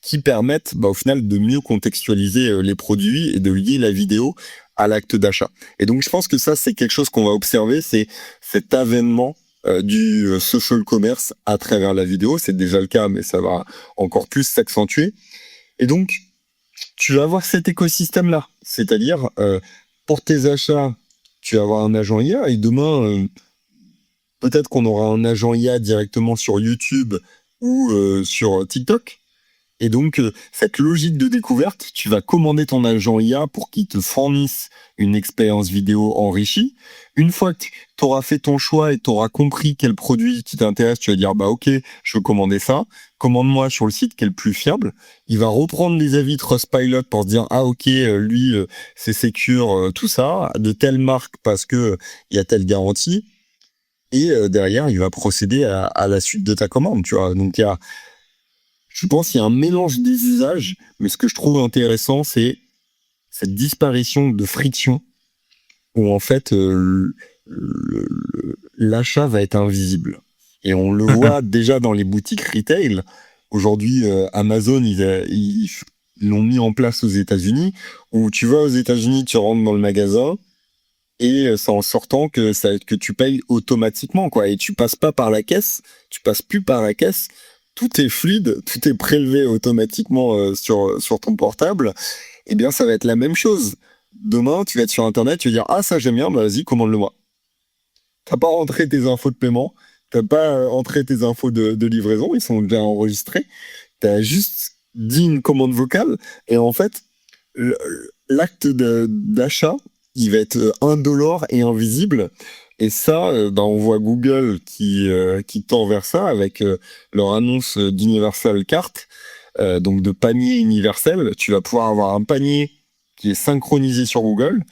qui permettent au final de mieux contextualiser les produits et de lier la vidéo à l'acte d'achat. Et donc je pense que ça, c'est quelque chose qu'on va observer, c'est cet avènement du social commerce à travers la vidéo. C'est déjà le cas, mais ça va encore plus s'accentuer. Et donc, tu vas avoir cet écosystème-là. C'est-à-dire, pour tes achats, tu vas avoir un agent IA et demain, peut-être qu'on aura un agent IA directement sur YouTube ou sur TikTok. Et donc, cette logique de découverte, tu vas commander ton agent IA pour qu'il te fournisse une expérience vidéo enrichie. Une fois que tu auras fait ton choix et tu auras compris quel produit qui t'intéresse, tu vas dire, ok, je veux commander ça. Commande-moi sur le site qui est le plus fiable. Il va reprendre les avis Trustpilot pour se dire, ok, lui, c'est secure, tout ça, de telle marque parce que il y a telle garantie. Et derrière, il va procéder à la suite de ta commande, tu vois. Donc, je pense qu'il y a un mélange des usages, mais ce que je trouve intéressant, c'est cette disparition de friction où en fait l'achat va être invisible. Et on le voit déjà dans les boutiques retail. Aujourd'hui, Amazon, ils l'ont mis en place aux États-Unis, où tu vas aux États-Unis, tu rentres dans le magasin, et c'est en sortant que tu payes automatiquement, quoi. Et tu passes pas par la caisse, tu passes plus par la caisse. Tout est fluide, tout est prélevé automatiquement sur ton portable. Eh bien, ça va être la même chose. Demain, tu vas être sur Internet, tu vas dire « Ah, ça j'aime bien, vas-y, commande-le-moi ». T'as pas rentré tes infos de paiement, t'as pas entré tes infos de livraison, ils sont déjà enregistrés. T'as juste dit une commande vocale et en fait, l'acte d'achat, il va être indolore et invisible. Et ça, on voit Google qui tend vers ça avec leur annonce d'Universal Cart, donc de panier universel. Tu vas pouvoir avoir un panier qui est synchronisé sur Google,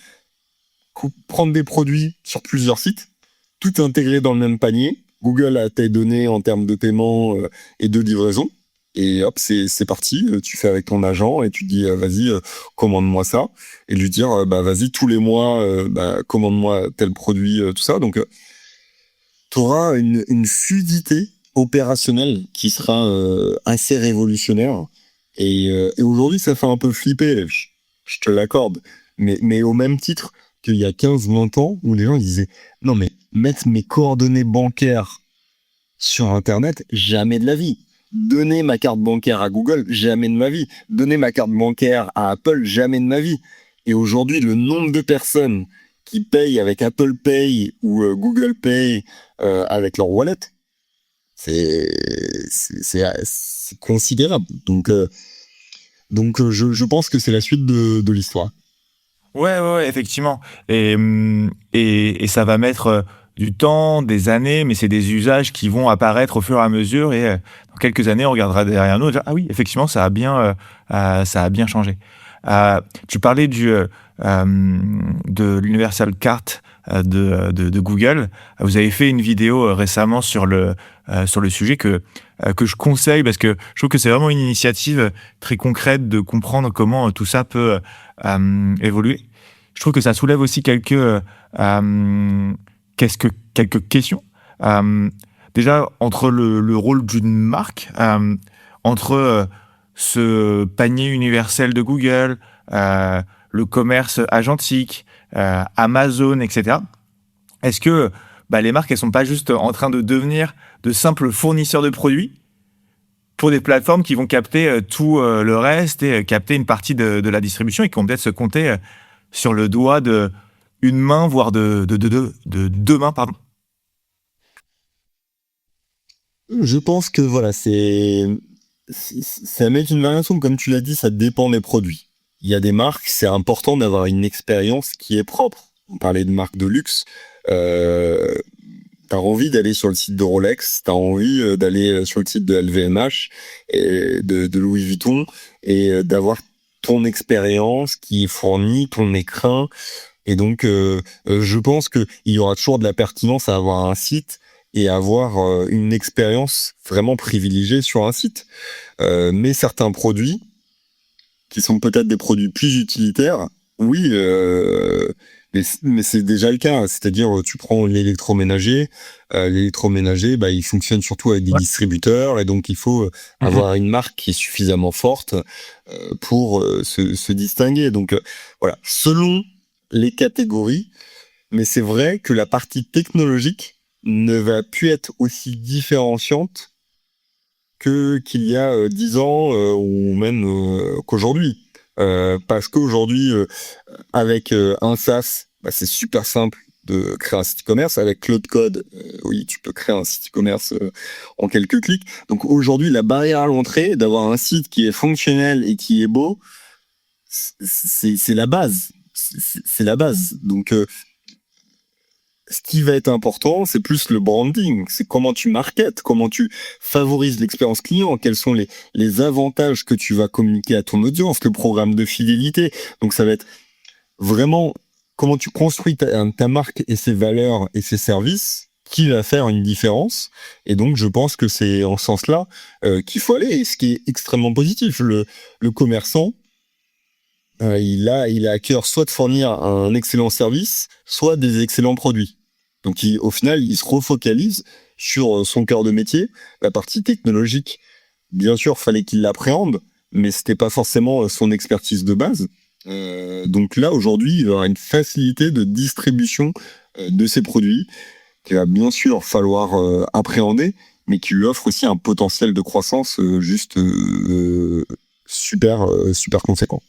prendre des produits sur plusieurs sites, tout intégré dans le même panier. Google a tes données en termes de paiement et de livraison. Et hop, c'est parti. Tu fais avec ton agent et tu dis vas-y, commande-moi ça. Et lui dire vas-y, tous les mois, commande-moi tel produit, tout ça. Donc, tu auras une fluidité opérationnelle qui sera assez révolutionnaire. Et aujourd'hui, ça fait un peu flipper, je te l'accorde. Mais au même titre qu'il y a 15-20 ans, où les gens disaient « Non, mais mettre mes coordonnées bancaires sur Internet, jamais de la vie. Donner ma carte bancaire à Google, jamais de ma vie. Donner ma carte bancaire à Apple, jamais de ma vie. » Et aujourd'hui, le nombre de personnes qui payent avec Apple Pay ou Google Pay avec leur wallet, c'est considérable. Donc je pense que c'est la suite de l'histoire. Ouais, effectivement. Et ça va mettre du temps, des années, mais c'est des usages qui vont apparaître au fur et à mesure. Et dans quelques années, on regardera derrière nous et dire, ah oui, effectivement, ça a bien changé. Tu parlais de l'Universal Cart de Google. Vous avez fait une vidéo récemment sur le sujet que je conseille parce que je trouve que c'est vraiment une initiative très concrète de comprendre comment tout ça peut évoluer. Je trouve que ça soulève aussi quelques questions. Déjà, entre le rôle d'une marque, entre ce panier universel de Google, le commerce agentique, Amazon, etc. Est-ce que les marques, elles sont pas juste en train de devenir de simples fournisseurs de produits pour des plateformes qui vont capter tout le reste et capter une partie de la distribution et qui vont peut-être se compter sur le doigt de une main, voire de deux mains, pardon. Je pense que voilà, ça met une variation, comme tu l'as dit, ça dépend des produits. Il y a des marques, c'est important d'avoir une expérience qui est propre. On parlait de marques de luxe. T'as envie d'aller sur le site de Rolex, t'as envie d'aller sur le site de LVMH et de Louis Vuitton et d'avoir ton expérience qui est fournie, ton écrin. Et donc, je pense que il y aura toujours de la pertinence à avoir un site et avoir une expérience vraiment privilégiée sur un site. Mais certains produits, qui sont peut-être des produits plus utilitaires, oui, mais c'est déjà le cas. C'est-à-dire, tu prends l'électroménager, il fonctionne surtout avec des distributeurs, et donc il faut avoir une marque qui est suffisamment forte pour se distinguer. Donc voilà, selon les catégories, mais c'est vrai que la partie technologique ne va plus être aussi différenciante qu'il y a 10 ans ou même qu'aujourd'hui. Parce qu'aujourd'hui, avec un SaaS, c'est super simple de créer un site e-commerce. Avec Cloud Code, oui, tu peux créer un site e-commerce en quelques clics. Donc aujourd'hui, la barrière à l'entrée, d'avoir un site qui est fonctionnel et qui est beau, c'est la base. C'est la base. Donc, ce qui va être important, c'est plus le branding. C'est comment tu marketes, comment tu favorises l'expérience client, quels sont les avantages que tu vas communiquer à ton audience, le programme de fidélité. Donc, ça va être vraiment comment tu construis ta marque et ses valeurs et ses services qui va faire une différence. Et donc, je pense que c'est en ce sens-là qu'il faut aller, ce qui est extrêmement positif. Le commerçant, il a à cœur soit de fournir un excellent service, soit des excellents produits. Donc, au final, il se refocalise sur son cœur de métier. La partie technologique, bien sûr, fallait qu'il l'appréhende, mais c'était pas forcément son expertise de base. Donc là, aujourd'hui, il va y avoir une facilité de distribution de ses produits qu'il va bien sûr falloir appréhender, mais qui lui offre aussi un potentiel de croissance super conséquent.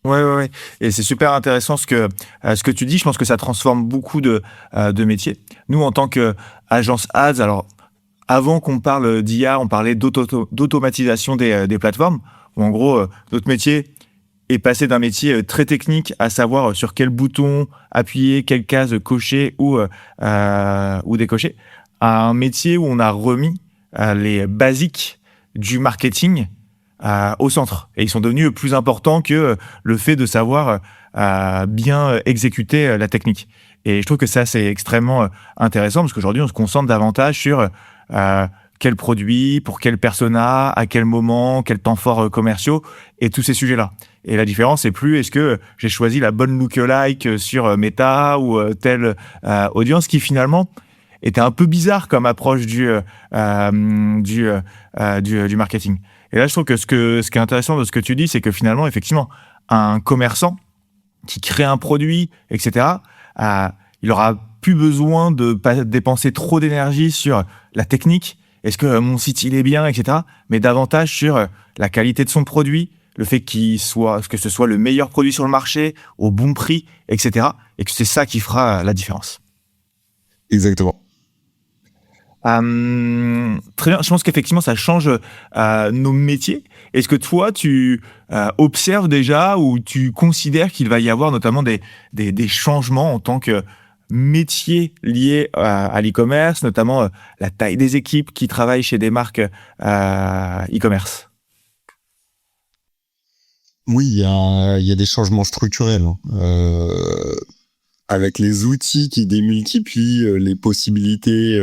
Ouais. Et c'est super intéressant ce que tu dis. Je pense que ça transforme beaucoup de métiers. Nous, en tant qu'agence ads, alors, avant qu'on parle d'IA, on parlait d'automatisation des plateformes, où en gros, notre métier est passé d'un métier très technique, à savoir sur quel bouton appuyer, quelle case cocher ou décocher, à un métier où on a remis les basiques du marketing au centre. Et ils sont devenus plus importants que le fait de savoir bien exécuter la technique. Et je trouve que ça, c'est extrêmement intéressant, parce qu'aujourd'hui, on se concentre davantage sur quel produit, pour quel persona, à quel moment, quels temps forts commerciaux, et tous ces sujets-là. Et la différence, c'est plus est-ce que j'ai choisi la bonne lookalike sur Meta ou telle audience, qui finalement était un peu bizarre comme approche du marketing. Et là, je trouve que ce qui est intéressant de ce que tu dis, c'est que finalement, effectivement, un commerçant qui crée un produit, etc., il aura plus besoin de pas dépenser trop d'énergie sur la technique. Est-ce que mon site, il est bien, etc., mais davantage sur la qualité de son produit, le fait que ce soit le meilleur produit sur le marché, au bon prix, etc., et que c'est ça qui fera la différence. Exactement. Très bien. Je pense qu'effectivement, ça change nos métiers. Est-ce que toi, tu observes déjà ou tu considères qu'il va y avoir notamment des changements en tant que métier lié à l'e-commerce, notamment la taille des équipes qui travaillent chez des marques e-commerce? Oui, il y a des changements structurels, avec les outils qui démultiplient les possibilités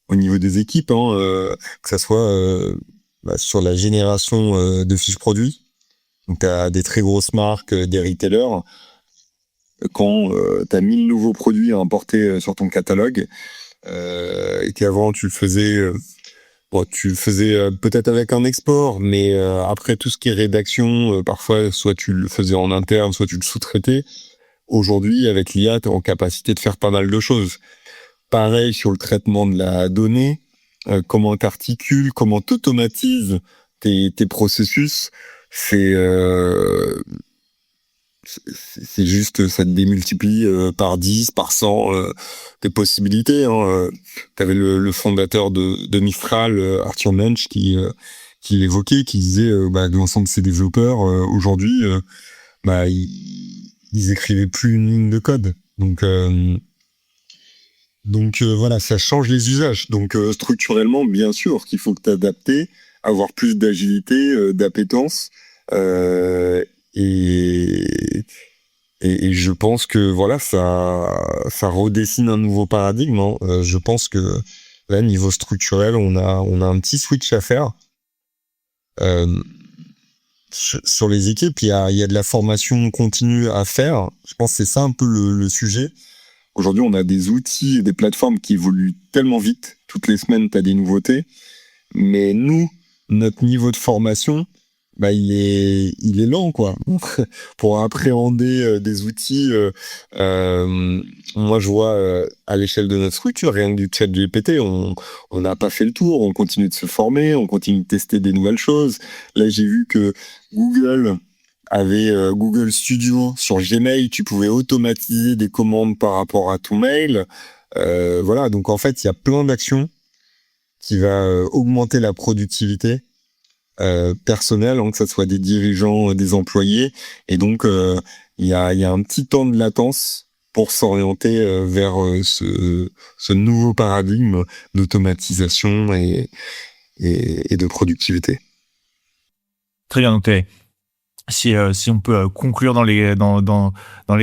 au niveau des équipes, que ça soit sur la génération de fiches produits. Donc, tu as des très grosses marques, des retailers. Quand tu as 1000 nouveaux produits à importer sur ton catalogue, et qu'avant tu le faisais peut-être avec un export, mais après tout ce qui est rédaction, parfois soit tu le faisais en interne, soit tu le sous-traitais. Aujourd'hui, avec l'IA, tu es en capacité de faire pas mal de choses. pareil sur le traitement de la donnée, comment t'articules, comment t'automatises tes processus. C'est juste, ça te démultiplie par 10, par 100 tes possibilités. T'avais le fondateur de Mistral, Arthur Mensch, qui l'évoquait, qui disait que l'ensemble de ses développeurs aujourd'hui, ils écrivaient plus une ligne de code. Donc voilà, ça change les usages. Donc structurellement, bien sûr qu'il faut que t'adapter, avoir plus d'agilité, d'appétence. Et je pense que voilà, ça redessine un nouveau paradigme. Je pense que là, niveau structurel, on a un petit switch à faire. Sur les équipes, il y a de la formation continue à faire. Je pense que c'est ça un peu le sujet. Aujourd'hui, on a des outils et des plateformes qui évoluent tellement vite. Toutes les semaines, tu as des nouveautés. Mais nous, notre niveau de formation, il est lent, quoi. Pour appréhender des outils, moi je vois à l'échelle de notre structure, rien que du chat GPT, on n'a pas fait le tour, on continue de se former, on continue de tester des nouvelles choses. Là, j'ai vu que Google avait Google Studio sur Gmail, tu pouvais automatiser des commandes par rapport à ton mail. Voilà, donc en fait, il y a plein d'actions qui va augmenter la productivité personnelle, que ce soit des dirigeants, des employés. Et donc, il y a un petit temps de latence pour s'orienter vers ce nouveau paradigme d'automatisation et de productivité. Très bien noté. Si on peut conclure dans les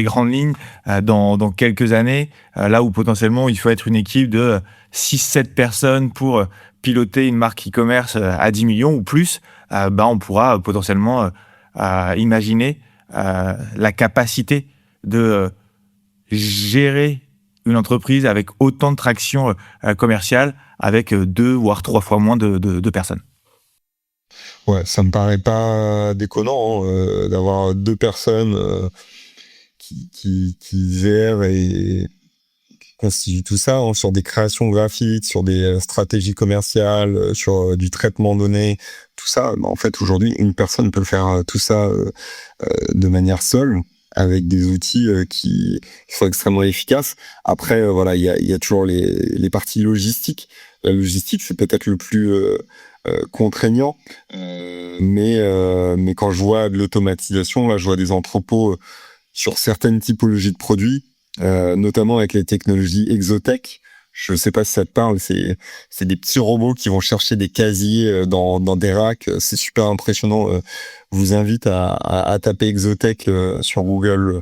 grandes lignes, dans quelques années, là où potentiellement il faut être une équipe de 6-7 personnes pour piloter une marque e-commerce à 10 millions ou plus, on pourra potentiellement imaginer la capacité de gérer une entreprise avec autant de traction commerciale avec 2 voire 3 fois moins de personnes. Ouais, ça me paraît pas déconnant d'avoir 2 personnes qui gèrent et qui constituent tout ça sur des créations graphiques, sur des stratégies commerciales, sur du traitement de données, tout ça. En fait, aujourd'hui, une personne peut faire tout ça de manière seule, avec des outils qui sont extrêmement efficaces. Après, voilà, il y a toujours les parties logistiques. La logistique, c'est peut-être le plus contraignant, mais quand je vois de l'automatisation, là, je vois des entrepôts sur certaines typologies de produits, notamment avec les technologies exotech. Je sais pas si ça te parle, c'est des petits robots qui vont chercher des casiers dans des racks. C'est super impressionnant. Je vous invite à taper exotech sur Google.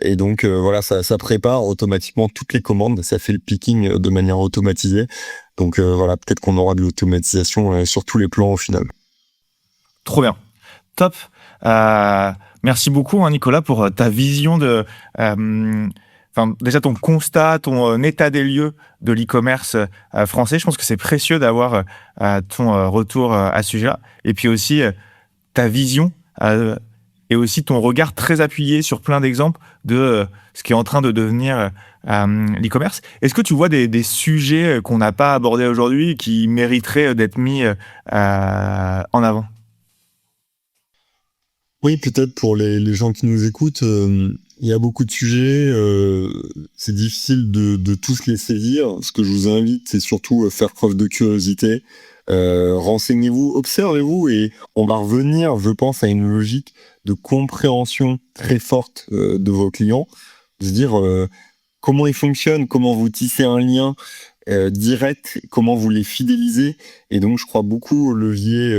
Et donc voilà, ça prépare automatiquement toutes les commandes, ça fait le picking de manière automatisée. Donc voilà, peut-être qu'on aura de l'automatisation sur tous les plans au final. Trop bien, top. Merci beaucoup Nicolas pour ta vision de, déjà ton constat, ton état des lieux de l'e-commerce français. Je pense que c'est précieux d'avoir ton retour à ce sujet-là, et puis aussi ta vision. Et aussi ton regard très appuyé sur plein d'exemples de ce qui est en train de devenir l'e-commerce. Est-ce que tu vois des sujets qu'on n'a pas abordés aujourd'hui qui mériteraient d'être mis en avant ? Oui, peut-être pour les gens qui nous écoutent, il y a beaucoup de sujets, c'est difficile de tous les saisir. Ce que je vous invite, c'est surtout faire preuve de curiosité. Renseignez-vous, observez-vous, et on va revenir, je pense, à une logique de compréhension très forte de vos clients, de se dire comment ils fonctionnent, comment vous tissez un lien direct, comment vous les fidélisez. Et donc, je crois beaucoup au levier,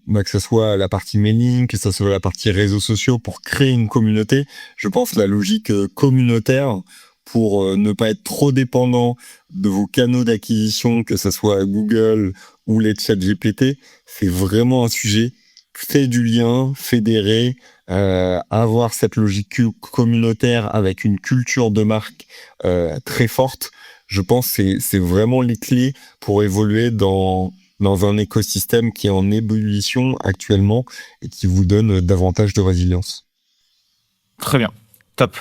que ce soit la partie mailing, que ce soit la partie réseaux sociaux pour créer une communauté. Je pense la logique communautaire pour ne pas être trop dépendant de vos canaux d'acquisition, que ce soit Google ou les chats GPT, c'est vraiment un sujet. Créer du lien, fédérer, avoir cette logique communautaire avec une culture de marque très forte. Je pense que c'est vraiment les clés pour évoluer dans un écosystème qui est en ébullition actuellement et qui vous donne davantage de résilience. Très bien, top.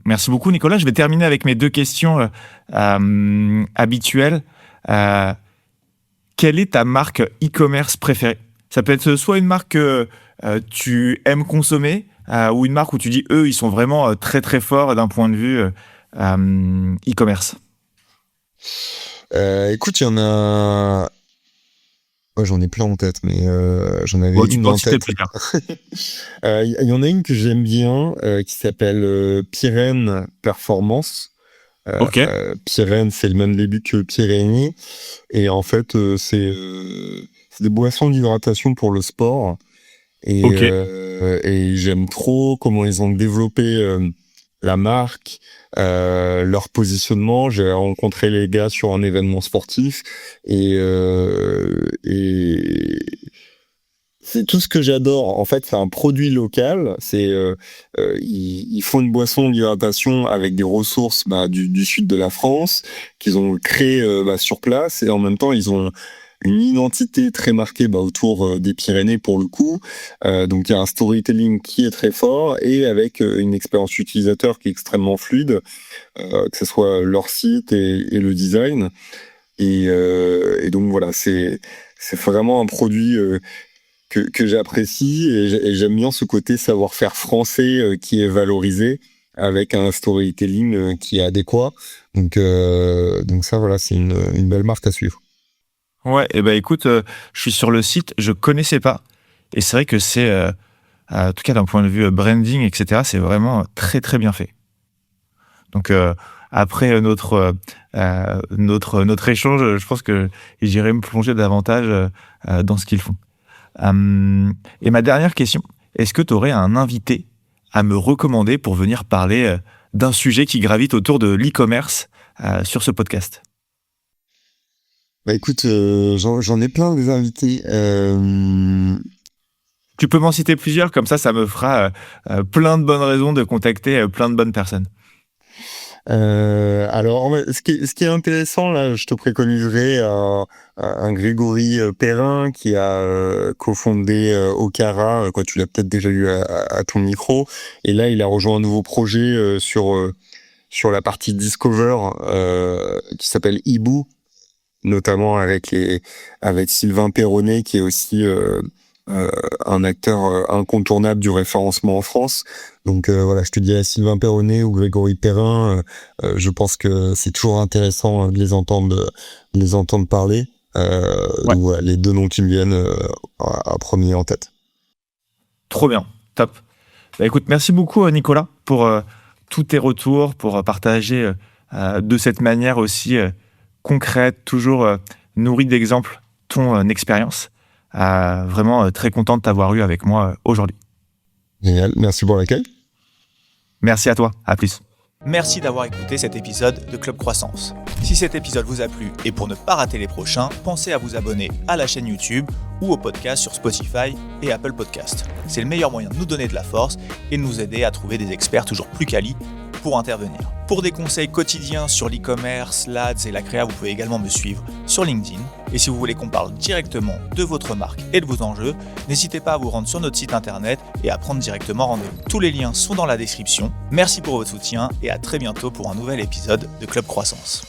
Merci beaucoup, Nicolas. Je vais terminer avec mes 2 questions habituelles. Quelle est ta marque e-commerce préférée? Ça peut être soit une marque que tu aimes consommer ou une marque où tu dis, eux, ils sont vraiment très, très forts d'un point de vue e-commerce. Écoute, il y en a... Ouais, j'en ai plein en tête, mais j'en avais Bon, tu une peux en en citer tête. plusieurs. Il y en a une que j'aime bien qui s'appelle Pyrène Performance. Ok, Pyrène, c'est le même début que Pyrénées. Et en fait, c'est des boissons d'hydratation pour le sport. ok. Et j'aime trop comment ils ont développé la marque, leur positionnement. J'ai rencontré les gars sur un événement sportif et c'est tout ce que j'adore. En fait, c'est un produit local. Ils font une boisson d'hydratation avec des ressources du sud de la France qu'ils ont créé sur place et en même temps ils ont une identité très marquée autour des Pyrénées pour le coup. Donc il y a un storytelling qui est très fort et avec une expérience utilisateur qui est extrêmement fluide, que ce soit leur site et le design. Et donc voilà, c'est vraiment un produit que j'apprécie et j'aime bien ce côté savoir-faire français qui est valorisé avec un storytelling qui est adéquat. Donc ça voilà, c'est une belle marque à suivre. Ouais, et ben écoute, je suis sur le site, je connaissais pas. Et c'est vrai que c'est, en tout cas d'un point de vue branding, etc., c'est vraiment très très bien fait. Donc après notre échange, je pense que j'irai me plonger davantage dans ce qu'ils font. Et ma dernière question, est-ce que tu aurais un invité à me recommander pour venir parler d'un sujet qui gravite autour de l'e-commerce sur ce podcast? Écoute, j'en ai plein des invités. Tu peux m'en citer plusieurs, comme ça me fera plein de bonnes raisons de contacter plein de bonnes personnes. Alors, ce qui est intéressant, là, je te préconiserais un Grégory Perrin qui a cofondé Okara, quoi, tu l'as peut-être déjà eu à ton micro. Et là, il a rejoint un nouveau projet sur la partie Discover qui s'appelle Ibu, notamment avec Sylvain Perronnet, qui est aussi un acteur incontournable du référencement en France. Donc voilà, je te dirais Sylvain Perronnet ou Grégory Perrin, je pense que c'est toujours intéressant de les entendre parler. Ouais. Donc voilà, les 2 noms qui me viennent à premier en tête. Trop bien, top. Bah, écoute, merci beaucoup Nicolas pour tous tes retours, pour partager de cette manière aussi concrète, toujours nourrie d'exemples, ton expérience. Vraiment très content de t'avoir eu avec moi aujourd'hui. Génial, merci pour l'accueil. Merci à toi, à plus. Merci d'avoir écouté cet épisode de Club Croissance. Si cet épisode vous a plu et pour ne pas rater les prochains, pensez à vous abonner à la chaîne YouTube ou au podcast sur Spotify et Apple Podcast. C'est le meilleur moyen de nous donner de la force et de nous aider à trouver des experts toujours plus quali pour intervenir. Pour des conseils quotidiens sur l'e-commerce, l'Ads et la créa, vous pouvez également me suivre sur LinkedIn. Et si vous voulez qu'on parle directement de votre marque et de vos enjeux, n'hésitez pas à vous rendre sur notre site internet et à prendre directement rendez-vous. Tous les liens sont dans la description. Merci pour votre soutien et à très bientôt pour un nouvel épisode de Club Croissance.